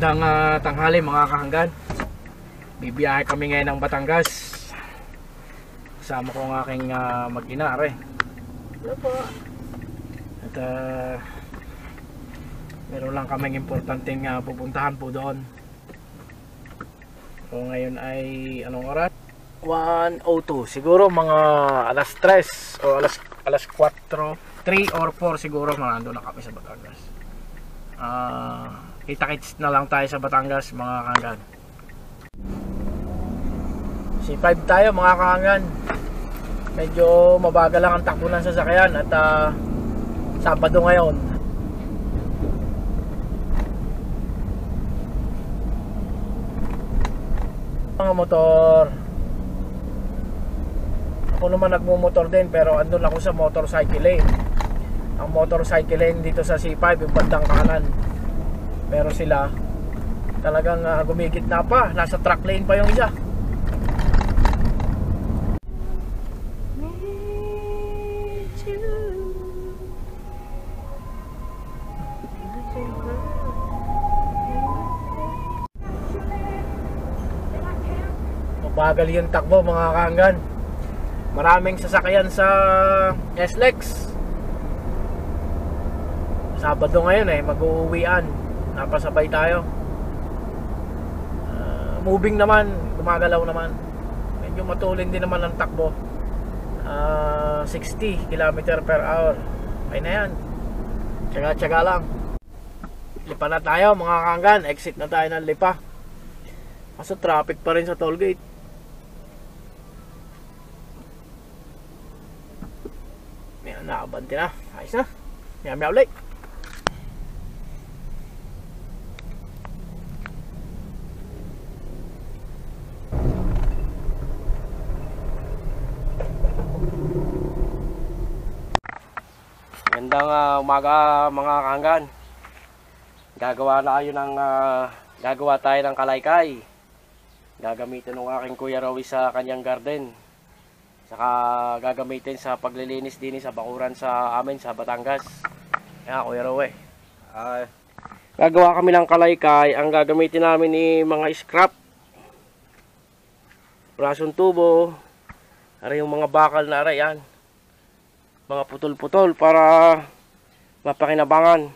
Magandang tanghali mga kahanggan. Bibiyahe kami ngayon ng Batangas. Kasama ko ang aking mag-ina, are. Hello po. At meron lang kaming importanteng pupuntahan po doon. So ngayon ay anong oras? 1:02. Siguro mga alas 3 o alas 4, 3 or 4 siguro nandun na kami sa Batangas. Kita-kits na lang tayo sa Batangas mga kahanggan. C5 tayo mga kahanggan. Medyo mabagal lang ang takbo ng sasakyan at Sabado ngayon. Mga motor. Ako naman nagmumotor din pero andun ako sa motorcycle lane. Ang motorcycle lane dito sa C5 yung bandang kanan. Pero sila talagang gumigit na pa. Nasa truck lane pa yung isa. Mabagal yung takbo mga kahanggan. Maraming sasakyan sa SLEX. Sabado ngayon mag-uuwian. Napasabay tayo. Moving naman, gumagalaw naman. Medyo matulin din naman ang takbo. 60 km/h. Ay na yan. Tsaga-tsaga lang. Lipa na tayo mga kahanggan. Exit na tayo ng Lipa. Kaso traffic pa rin sa toll gate. May nakabante na. Ayos na. Maya-maya ulit. Magandang umaga mga kahanggan. Gagawa tayo ng kalaykay. Gagamitin ng aking Kuya Rowie sa kanyang garden. Saka gagamitin sa paglilinis din sa bakuran sa amin sa Batangas. Kaya Kuya Rowie. Gagawa kami ng kalaykay. Ang gagamitin namin ni mga scrap. Brasong tubo. Aray yung mga bakal na aray yan. Mga putol-putol para mapakinabangan.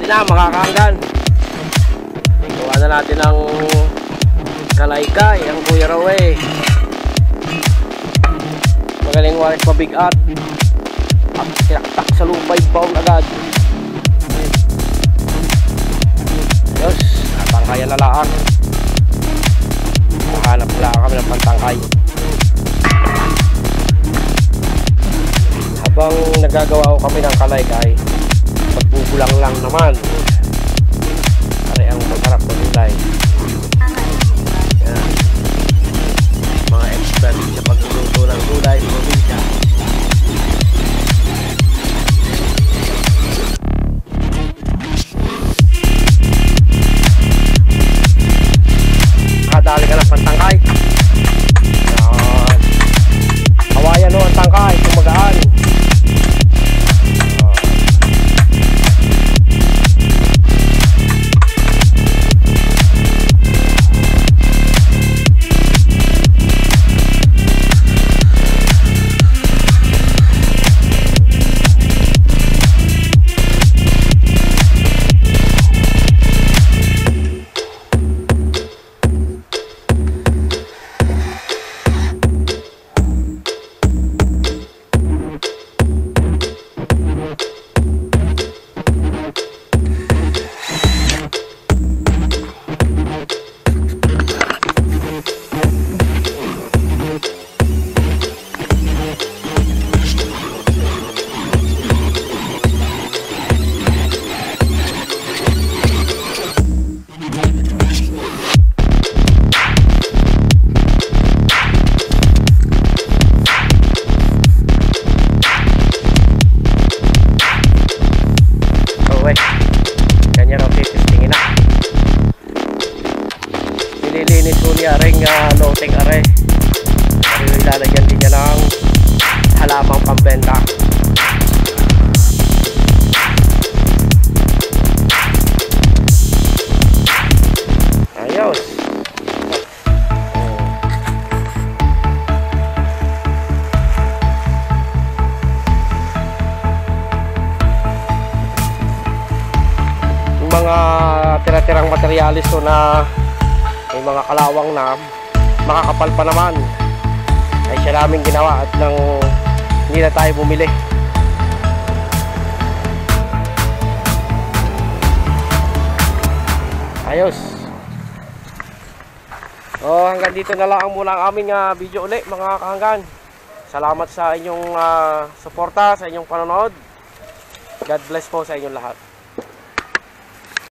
Ready na mga kahanggan. Gawa na natin ang kalaykay, ang Kuya Rowe. Magaling walit mabigat. At tinaktak sa lupa yung baon agad. Ayos, natangkayan na lang. Mahanap na lang kami ng pantangkay. Habang nagagawa ko kami ng kalaykay, magbubulang lang naman. Pare ang masarap na gulay. Yan. Mga expert sa pagluluto ng gulay, probinsya. Dali ka ng pantangkay. Yan. Hawayan no ang tangkay kung magaan. Kanya raw titistingin na. Nililinis ko niya ring loting are. Pero ilalagyan din niya ng halamang pambenta. Ayos. Mga tira-tirang materialis so na may mga kalawang na makakapal pa naman ay siya namin ginawa at nang hindi na tayo bumili. Ayos. So hanggang dito na lang muna ang aming video ulit mga kahanggan. Salamat sa inyong suporta, sa inyong panonood. God bless po sa inyong lahat.